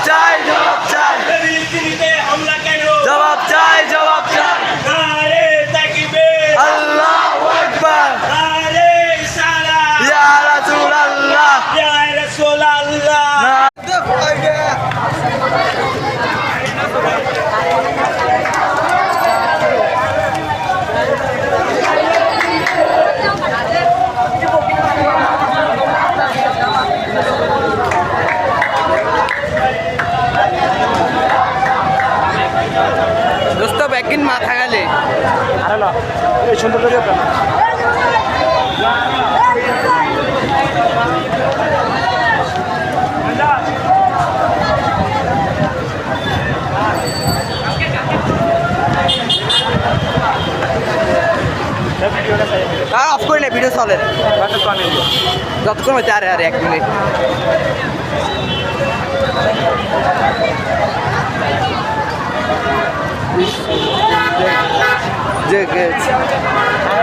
চাই জবাব চাই ফিলিস্তিনিতে হামলা কেন জবাব চাই জবাব চাই নারে তাকবীর আল্লাহু আকবার নারে সালাত ইয়া রাসূলুল্লাহ ইয়া রাসূলুল্লাহ দোস্ত ব্যাগিন মাথা গেলে আরে না এই সুন্দর করে অফ করে নে ভিডিও চলে যতক্ষণ হচ্ছে আরে আরে 1 মিনিট যে